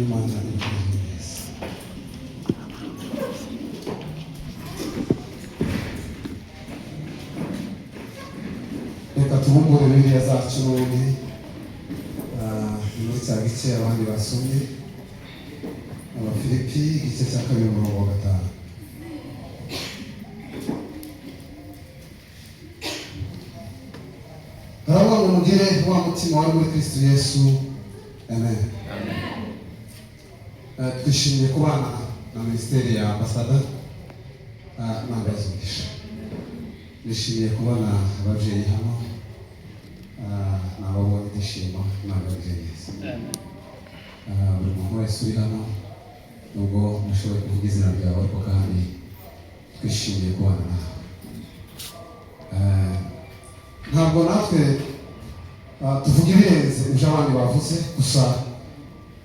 Imana imuheze. Reka tubumbure Bibiliya zacu n'ubundi muri cya gice abandi basomye, Abafilipi igice cya 2:5. Haravuga ngo mugire wa mutima wari muri Kristo Yesu. Amen. Twishimiye kubana na Minisiteri ya Ambasada n'abazugisha. Nishimiye kubona ababyeyi hano n'ababonye ibyishimo n'ababyeyi. Buri muntu wese uri hano nubwo nashoboye kuvuga izina ryawe ariko kandi twishimiye kubana nawe. Ntabwo natwe tuvuga ibirenze ibyo abandi bavuze, gusa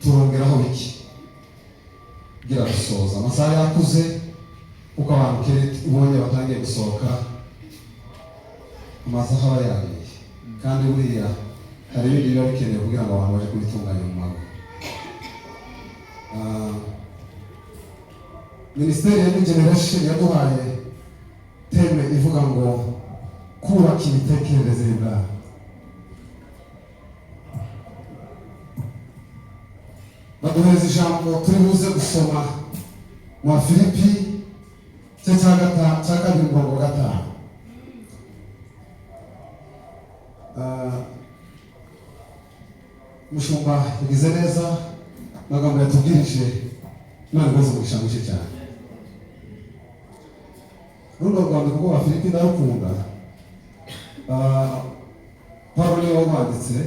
turongeraho biki kugira dusoza. Amasaha yakuze kuko abantu ubonye batangiye gusohoka, amasaha aba yagiye, kandi buriya hari ibindi biba bikenewe kugira ngo abantu baje kubitunganya mu mago. Minisiteri ya Generation yaduhaye teme ivuga ngo kubaka imitekerereze y'Imana. Baduhereza ijambo turi buze gusoma mu Bafilipi cya 2:5. Mushumba yagize neza, magambo yatubwirije none rwose mugishangishe cyane. Runo rwanda kuko Bafilipi ndarukunda. Pawulo niwe wanditse,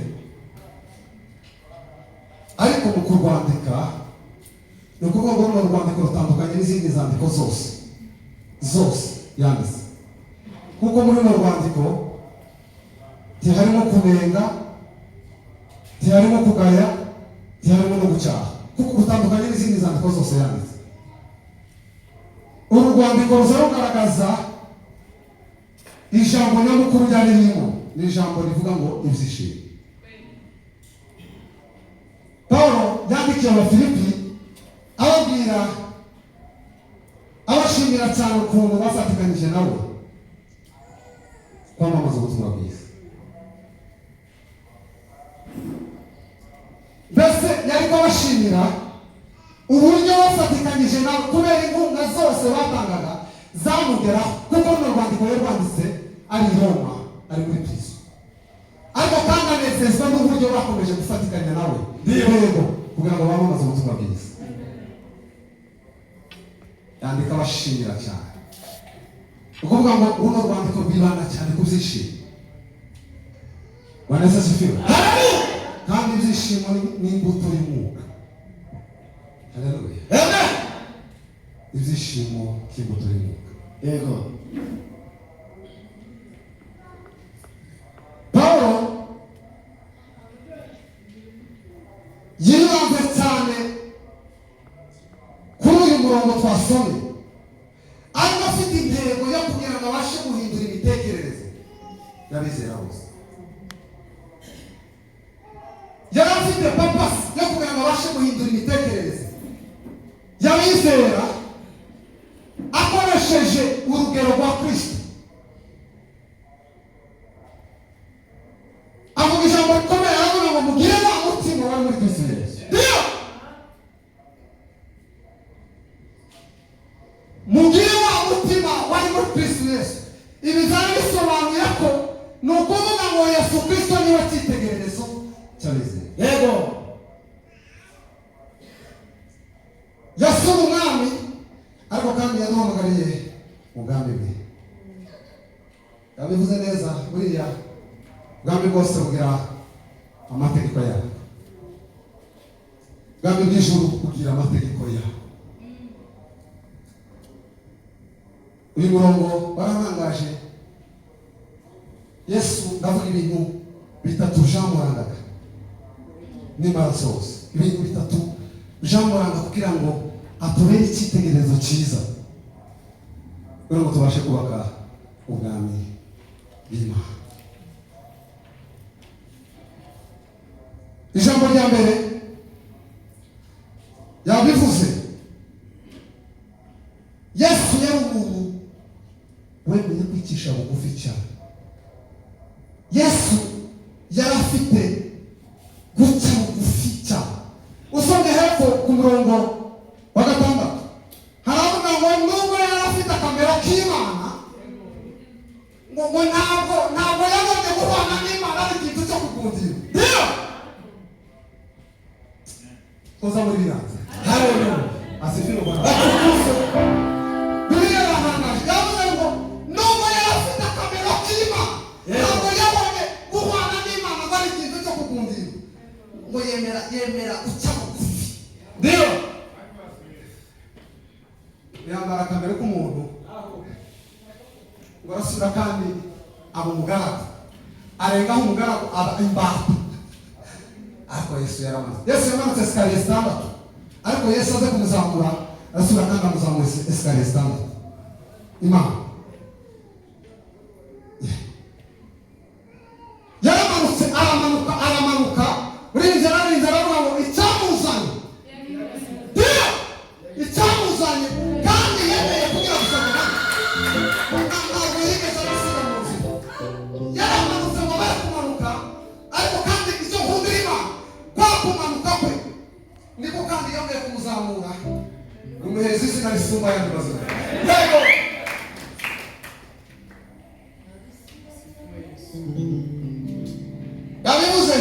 ariko mu kurwandika ni ukuvuga ngo runo rwandiko rutandukanye n'izindi zandiko zose yanditse, kuko muri runo rwandiko ntiharimo kunenga, ntiharimo kugaya, ntiharimo no gucyaha, kuko rutandukanye n'izindi zandiko zose yanditse. Uru rwandiko ruza rugaragaza ijambo nyamukuru ryari ririmo, ni ijambo rivuga ngo ibyishimo. Pawulo yandikiye Abafilipi ababwira, abashimira cyane ukuntu bafatikanyije nawe kwamamaza ubutumwa bwiza. Mbese yari kubashimira uburyo bafatikanyije nawe kubera inkunga zose batangaga zamugeraho, kuko runo rwandiko yari rwanditse ari i Roma, ari muri prison, ariko kandi anezezwa n'uburyo bakomeje gufatikanya nawe yego kugira ngo bamamaze ubutumwa bwiza. Yandika abashimira cyane, ukuvuga ngo runo rwandiko rwibanda cyane ku byishimo. Waneza sifiwe. Kandi ibyishimo ni imbuto y'umwuka. Haleluya. Amen. Ibyishimo cy'imbuto y'umwuka. Yego. Pawulo yibanze cyane kuri uyu murongo twasomye, ariko afite intego yo kugira ngo abashe guhindura imitekerereze y'abizera bose. Yari afite papasi yo kugira ngo abashe guhindura imitekerereze y'abizera akoresheje urugero rwa Kristo. Avuga ijambo rikomeye, aravuga ngo mugire wa mutima wari muri Kristo Yesu. Mugire wa mutima wari muri Kristo Yesu. Ibi byari bisobanuye ko ni ukuvuga ngo Yesu Kristo niwe cyitegererezo cy'abizera. Yego. Yesu umwami, ariko kandi yaduhamagariye ubwami bwe. Yabivuze neza, buriya ubwami bwose bugira amategeko yawe. Ubwami bw'ijuru bugira amategeko yawe. Uyu murongo baranangaje. Yesu ndavuga ibintu bitatu jamurangaga n'imara zose, ibintu bitatu jamuranga kugira ngo atubere icyitegererezo cyiza, kugira ngo tubashe kubaka ubwami bw'Imana. Ijambo rya mbere Yesu yari afite guca bugufi cyane. Usomye hepfo ku murongo wa 6 haravuga ngo nubwo yari afite akamero k'Imana, ngo ntabwo yabonye guhana n'Imana ari ikintu cyo kugundira. Ndio koza muri biranze. Haleluya. Asifiwe Bwana. Biblia yahangaje yavuze ngo nubwo yari afite akamero k'Imana, ntabwo yabonye guhana n'Imana ari ikintu cyo kugundira. Ngo yemera guca bugufi. Ndio yambara akamero k'umuntu, ngo arasubira kandi aba umugaragu, arengaho umugaragu aba imbata. Ariko Yesu yamanutse esikariye 6, ariko Yesu aze kumuzamura arasubira kandi amuzamura esikariye 6. Imana yaramanutse, aramanuka muri inzira aravuga ngo icyamuzanye, icyamuzanye kandi yemeye kugira gusabana. Ntabwo yigeze abisiga mu nzira, yaramanutse ngo bari kumanuka, ariko kandi icyo nkundira Imana kwa kumanuka kwe niko kandi yongeye kumuzamura, umuheza izina risumba ayandi mazina. Yego yabivuze,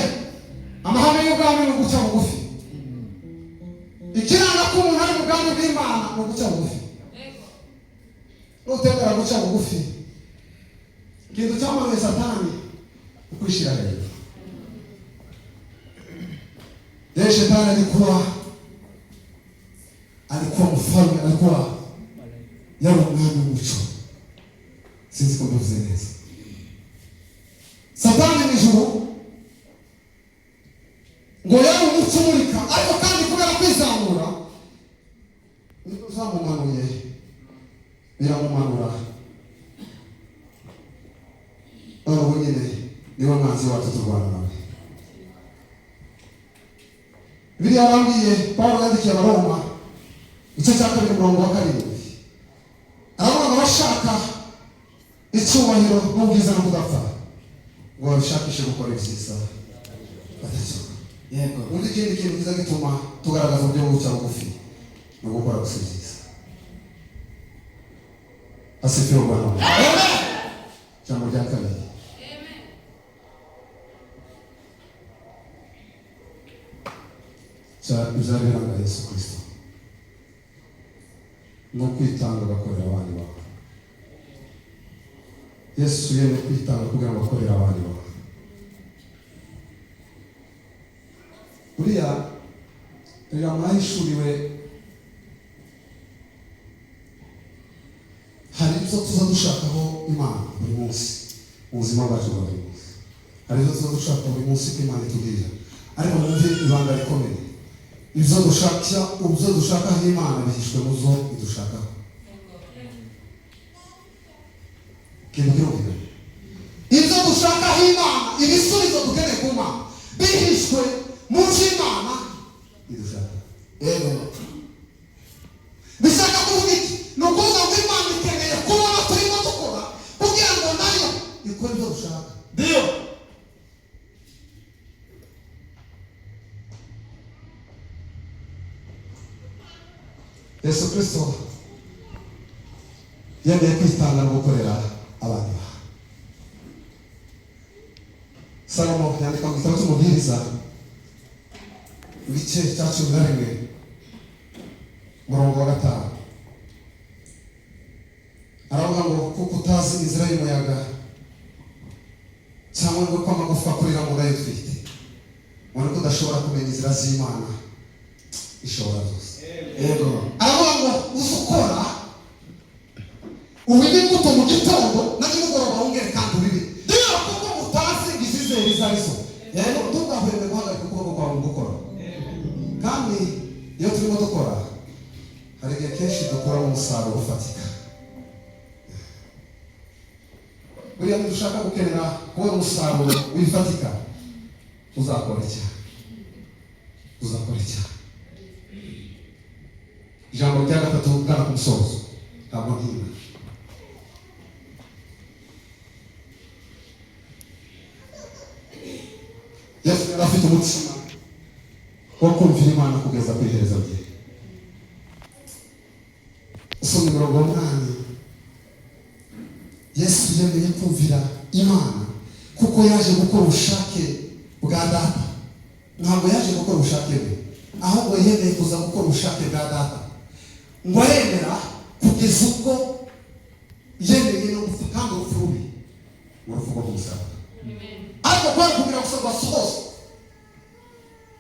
amahame y'ubwami ni uguca bugufi. Ikiranga ko umuntu ari mu bwami bw'Imana ni uguca bugufi. Nutemera guca bugufi, ikintu cyamanuye Satani ukwishyira hejuru. Yeye Shetani alikuwa mfalme, alikuwa yari umwami w'umuco. Sinzi ko mbivuze neza. Satani mu ijuru ngo yari umuco umurika, ariko kandi kubera kwizamura uzamumanuye biramumanura. Ubu nyine niwe mwanzi wacu turwana nawe. Bibiliya yarambwiye, Pawulo yandikiye Abaroma igice cya 2 umurongo wa 7, aravuga ngo bashaka icyubahiro n'ubwiza no kudapfa, ngo babishakishe gukora ibyiza badacyuka. Yego, undi ikindi kintu kiza gituma tugaragaza uburyo bwo guca bugufi no gukora gusa ibyiza. Asifiwe Bwana. Amen. Jambo rya kabiri, bizabiranga Yesu Kristo no kwitanga agakorera abandi bantu. Yesu yemeye kwitanga kugira ngo akorere abandi bantu. Buriya mwahishuriwe, hari ibyo tuza dushakaho Imana buri munsi mu buzima bwacu bwa buri munsi. Hari ibyo tuza dushaka buri munsi ko Imana itugirira, ariko mwumve ibanga rikomeye. Ibyo dushaka Imana bihishwe mu zo idushakaho. Kintu kirumvikana. Ibyo dushaka Imana, ibisubizo dukeneye ku Mana bihishwe mu Imana idushaka. Yego. Bishaka kuvuga iki? Ni ukuvuga ngo Imana ikeneye kubona turimo dukora kugira ngo nayo ikore ibyo dushaka. Ndio. Yesu Kristo yemeye kwitanga no gukorera abandi bantu. Salomo yandika mu gitabo cy'Umubwiriza igice cya 11 umurongo wa 5, aravuga ngo kuko utazi inzira y'umuyaga cyangwa ngo ko amagufa akurira mu nda y'utwite, ubona ko udashobora kumenya inzira z'Imana ishobora zose. Yego, aravuga ngo uzukora ubibe imbuto mu gitondo na nimugoroba wongere kandi ubibe. Ndio kuko utazi izizera izarizo. Yego, tugahweme guhagarika ukuboko kwawe mu gukora. Kandi iyo turimo dukora hari igihe kenshi dukuramo umusaruro ufatika. Buriya dushaka gukenera kubona umusaruro wifatika, uzakora cyane. Ijambo rya 3 gana ku musozo, ntabwo ntiba Yesu yari afite umutima wo kumvira Imana kugeza ku iherezo rye. Usoma imirongo y'umunani. Yesu yemeye kumvira Imana kuko yaje gukora ubushake bwa Data. Ntabwo yaje gukora ubushake bwe, ahubwo yemeye kuza gukora ubushake bwa Data. Ngo yemera kugeza ubwo yemeye no gupfa, kandi urupfu rubi, urupfu rwo kumusaraba. Ariko kwari kugira ngo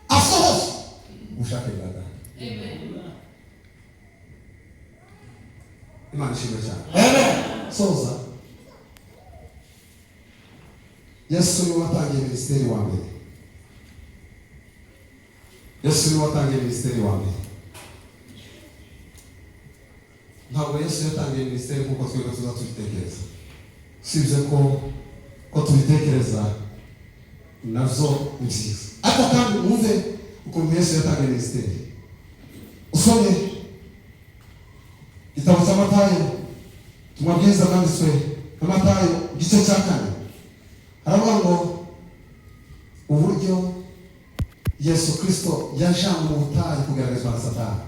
asohoze ubushake bwa Data. Imana ishimwe cyane. Amen. Soza. Yesu niwe watangiye minisiteri wa mbere. Yesu niwe watangiye minisiteri wa mbere. Ntabwo Yesu yatangiye minisiteri kuko twebwe tuza tubitekereza. Sibye ko tubitekereza navyo ni byiza. Ariko kandi mwumve ukuntu Yesu yatangiye minisiteri. Usome igitabo cya Matayo, tumabwiriza bwanditswe na Matayo igice cya 4. Haravuga ngo uburyo Yesu Kristo yajanywe mu butayu kugaragazwa na Satani.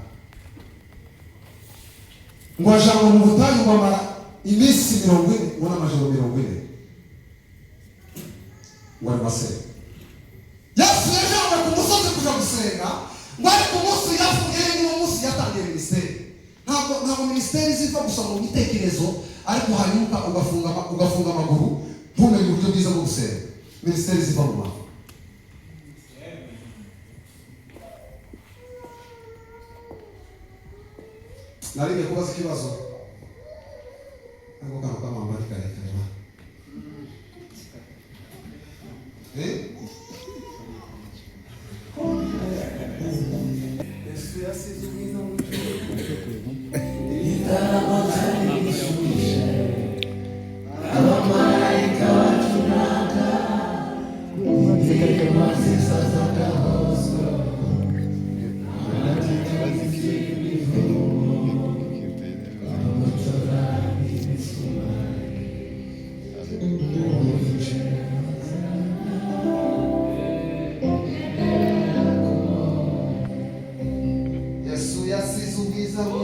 Ngo ajanywe mu butayu bamara iminsi 40 n'amajoro 40. Ngo aribase. Yesu yajanywe ku musozi kuja gusenga, ngo ari ku munsi yavuye niwo munsi yatangiye minisiteri. Ntabwo minisiteri ziva gusa mu bitekerezo, ariko hanyuma ugafunga amaguru ntumenye uburyo bwiza bwo gusenga. Minisiteri ziva mu mama. Nariye kubaza ikibazo. Ntabwo kana kama mbari kare kare. Yesu yasize ubwiza mu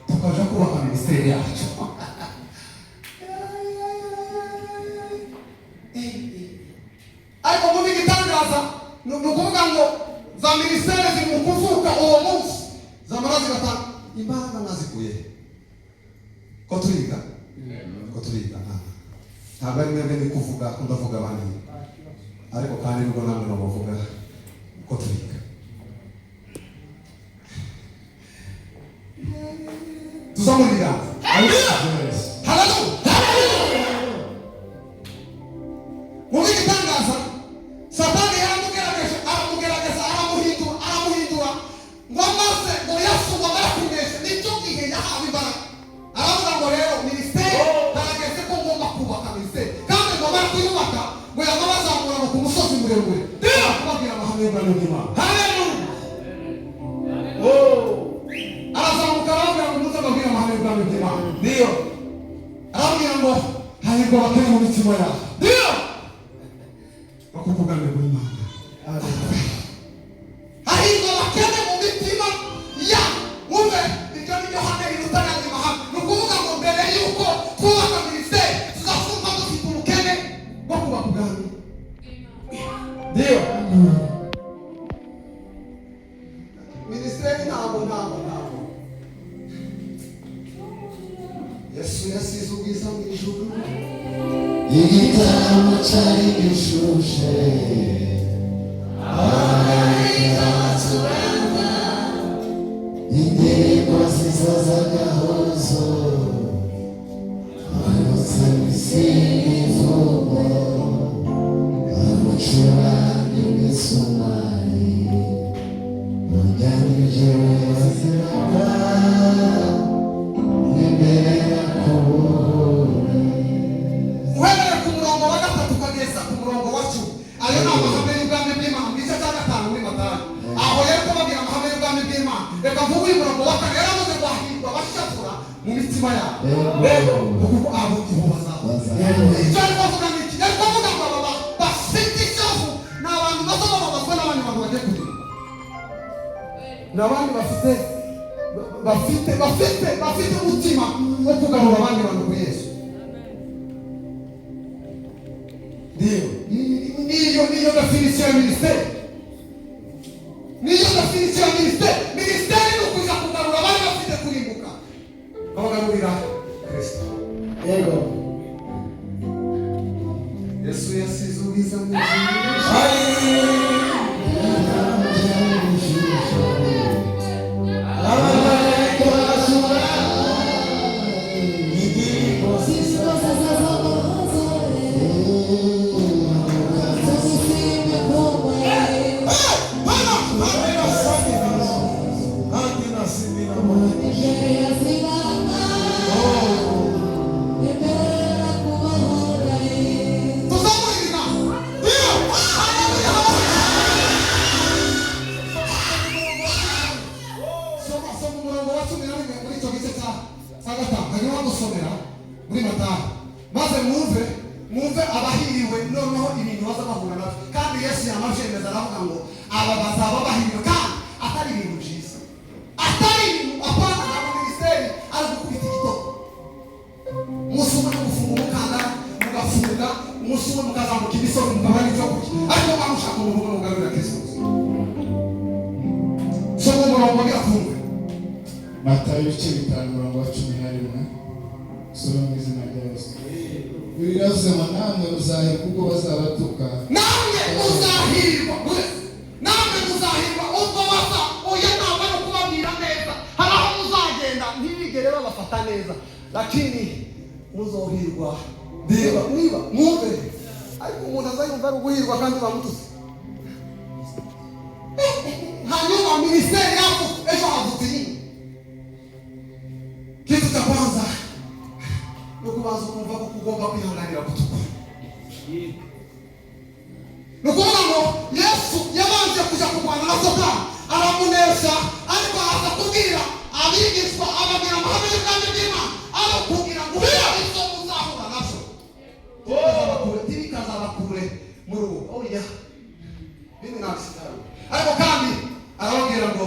tukaja kubaka minisiteri yacu. Ariko mu bigitangaza ni ukuvuga ngo za minisiteri ziri mu kuvuka uwo munsi zamara zigatanga imbaraga nazikuye ko turiga ntabwo ari mwebwe ni kuvuga ndavuga abandi, ariko kandi nubwo namwe nabavuga ko turiga. Tuzamurira. Haleluya. Mu bigitangaza Satani aramugerageza aramuhindura ngo amaze ngo yasubwa barakunesha nicyo gihe yahawe imbaraga. Aravuga ngo rero minisiteri barageze ko ngomba kubaka minisiteri, kandi ngo barakuyubaka ngo yaba bazamura ku musozi muremure kubabwira amahame y'Imana y'Imana. Haleluya. Arazamuka arabwira ngo muze babwire amahame y'Imana y'Imana. Ndio arabwira ngo hahirwa abakene mu mitima yabo. Ndio bakuvugana ngo Imana. Hahirwa abakene mu mitima yabo. Umve icyo ni cyo hane irutana mu mahanga. Ni ukuvuga ngo mbere y'uko twubaka minisiteri tuzafunga dufite ubukene bwo kubakugana. Ndio minisiteri ntabwo Yesu yasize ubwiza mu ijuru, igitaramo cyari gishushe, abamarayika baturanga, indirimbo nziza z'agahozo, abayobozi b'isingizo, abacuranzi b'isumari, mujyanije waziraga imbere y'akubure. uhereye ku murongo wa 3 ukageza ku murongo wa 10, ayo ni amahame y'ubwami bw'Imana mu gice cya 5 muri Matayo. Aho yari kubabwira amahame y'ubwami bw'Imana. Reka mvuge uyu murongo wa 4, yaravuze ngo hahirwa abashatura mu mitima yabo, rero kuko abo ibo bazabaza. Icyo ari kuvuga ni iki? Yari kuvuga ngo aba bafite icyavu ni abantu bato bababazwa n'abandi bantu bagiye kugira, n'abandi bafite umutima wo kugarura abandi bantu kuri Yesu. Niyo definisiyo ya minisiteri. Minisiteri ni ukuza kugarura abandi bafite kurimbuka, babagarurira Kristo. Yego. Yesu yasize ubwiza mu muri Matayo, maze mwumve abahiriwe noneho ibintu baza bahura nabyo. Kandi Yesu yamashemeza aravuga ngo aba bazaba bahiriwe, kandi atari ibintu byiza, atari ibintu apana na minisiteri ari gukubita igitoko. Umunsi umwe gufunga umukandara mugafunga, umunsi umwe mukazamuka imisozi mukabona icyo kurya, ariko mwamushaka umuntu mugarurira Kristo. Soma umurongo birafunga, Matayo 5:11. Soma mu izina rya Yesu. Birazema namwe muzahirwa ubwo bazabatuka. Namwe muzahirwa ubwo basa oya ntabwo ari kubabwira neza. Hari aho muzagenda ntibigere babafata neza, lakini muzohirwa. Niba mwumve, ariko umuntu azayumva ari uguhirwa kandi bamutuse. Hanyuma minisiteri yako ejo havutse nini? Kitu cha kwanza ni kubanza kumva ko ugomba kwihanganira gutukwa. Ni ukuvuga ngo Yesu yabanje kuja kurwana na Satani aramunesha, ariko aza kubwira abigishwa ababwira amahame y'ubwami bw'Imana, abakubwira ngo izo muzahura navyo ntibikazabakure muri uwo oya bimwe nabisitari, ariko kandi arababwira ngo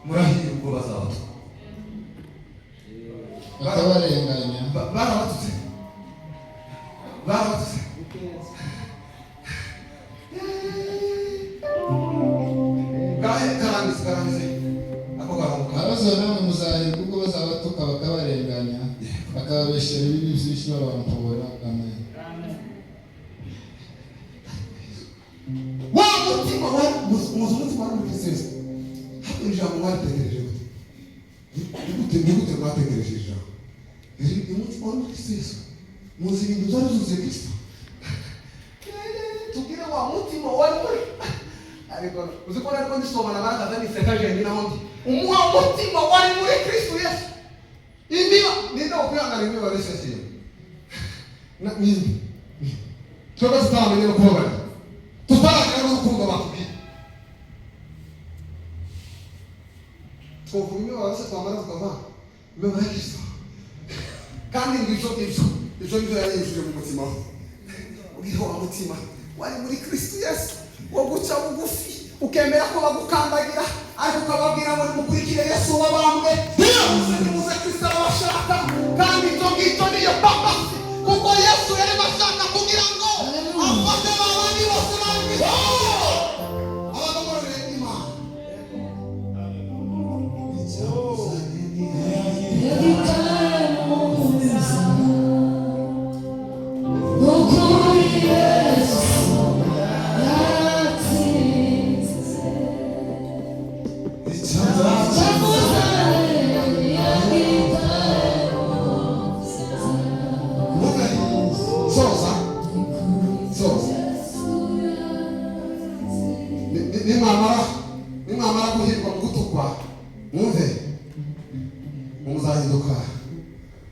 murahirwa ubwo bazabatuka. Bakabarenganya. Barabatutse. Karangize. Ako garongo. Abazo namwe muzahirwa ubwo bazabatuka bakabarenganya, bakababeshyera ibibi byinshi babampobora. Amen. Wa mutima wa umutima wa Kristo. Hapo ijambo mwategereje gute? Nigute mwategereje ijambo? Umutima wa Kristo. Muzi ibintu byarazuze Kristo. Tugire wa mutima wa muri. Ariko uziko nari ndisoma na baraka zani sekaje ni nahondi. Umuwa mutima wa muri Kristo Yesu. Imbiba ndio kuangana imbiba wabesha sio. Na mimi. Toka sasa mwenyewe kuoga. Tutaka urukundo batubwira. Twumva wabasha kwambara tukava. Mbe Kristo. Kandi ngicyo yarejuje mu mutima we. Uriho umutima wari muri Kristo Yesu wo guca bugufi, ukemera ko bagukandagira, ariko ukababwira ngo mukurikire Yesu wabambwe. Muze Kristo abashaka, kandi icyo ngicyo niyo papa, kuko Yesu yari bashaka kugira ngo afate babandi bose bambwe. Abagomorere Imana. Every time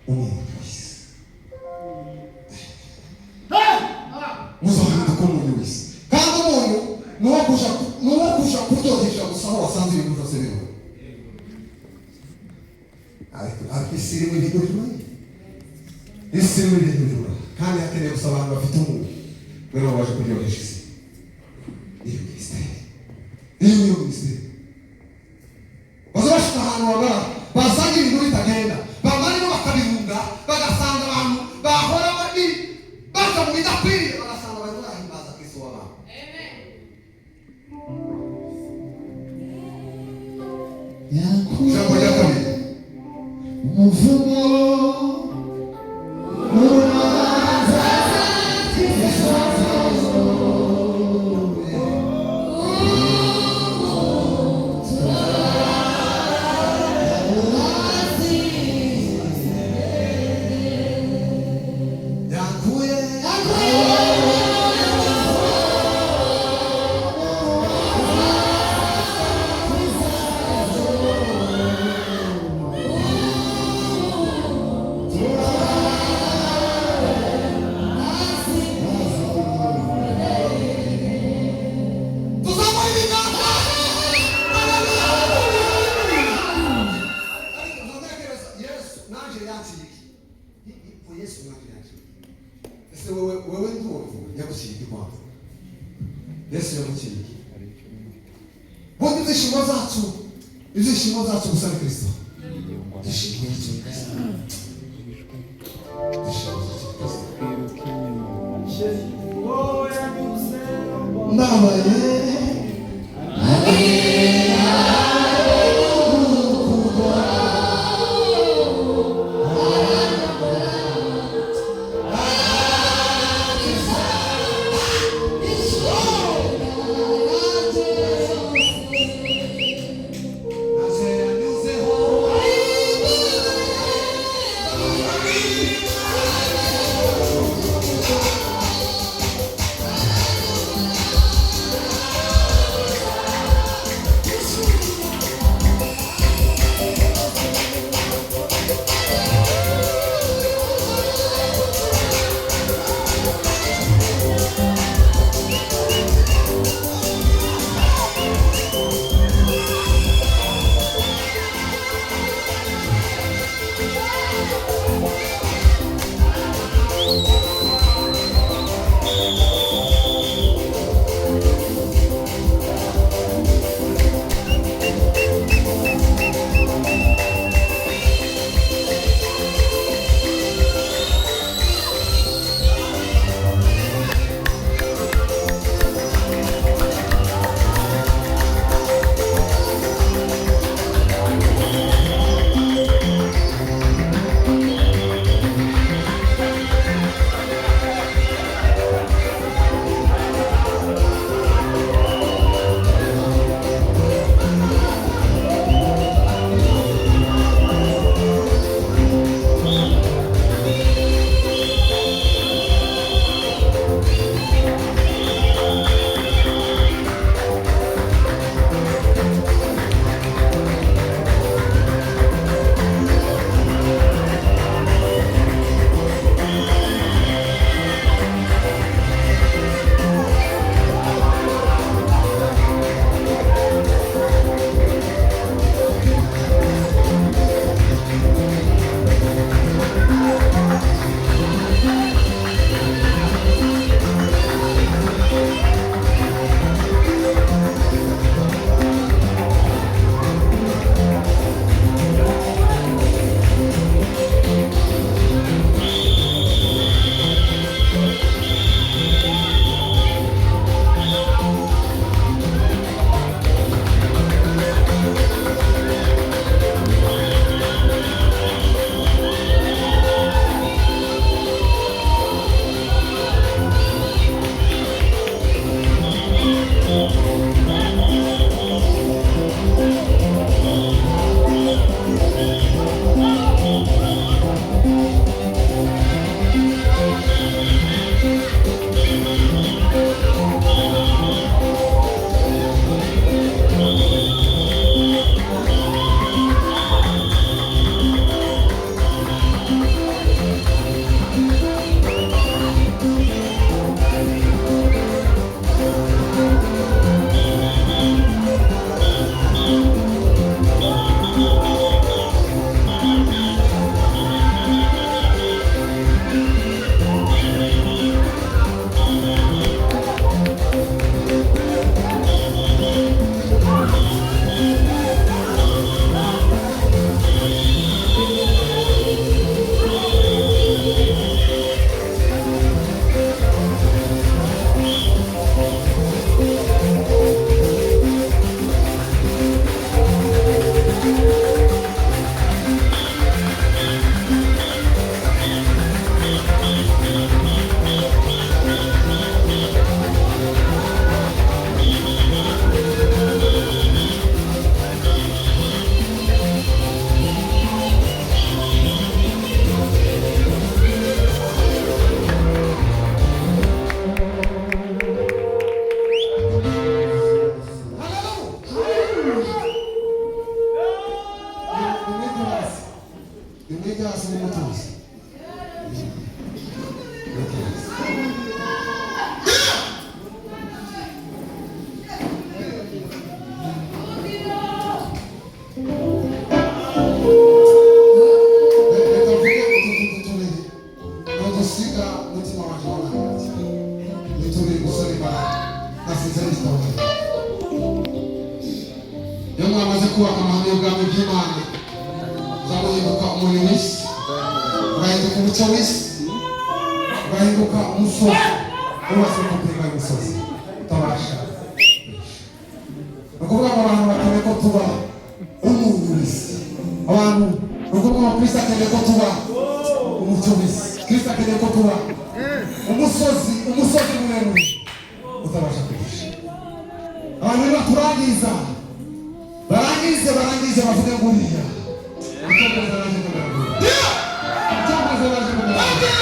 umuntu wese muzahinduka umuntu wese kandi umuntu nuwo kuja kuryohesha gusa aho wasanze ibintu byose biriho ariko isi irimo ibintu isi irimo ibintu kandi hakeneye gusa abantu bafite umuntu rero baje kuryohesha isi iyo minisiteri baza bashika ahantu babara basanga ibintu bitagenda bamarimo bakabirunga bagasanga abantu bahora baja mu bidakwiriye bagasanga bari barahimbaza Kristo w'abantu. Ijambo rya kabiri umuvumo ibyishimo zacu gusa ni Kristo. Ndabaye dusiga umutima wacu w'abandi nitubiri gusora imbaraga nasize n'igitabo iyo mwamaze kubaka amahame y'ubwami bw'Imana uzamuhinduka umuri w'isi ugahinduka umuco w'isi ugahinduka umusozi wubatse ku mpinga y'umusozi utabasha ni ukuvuga ngo abantu bakeneye ko tuba umuntu w'isi abantu ni ukuvuga ngo Kristo akeneye ko tuba umuco w'isi Kristo akeneye ko tuba umusozi muremure utabasha kugisha abantu nibaturangiza barangize bavuge nguriya icyongereza naje kugaragura icyongereza naje kugaragura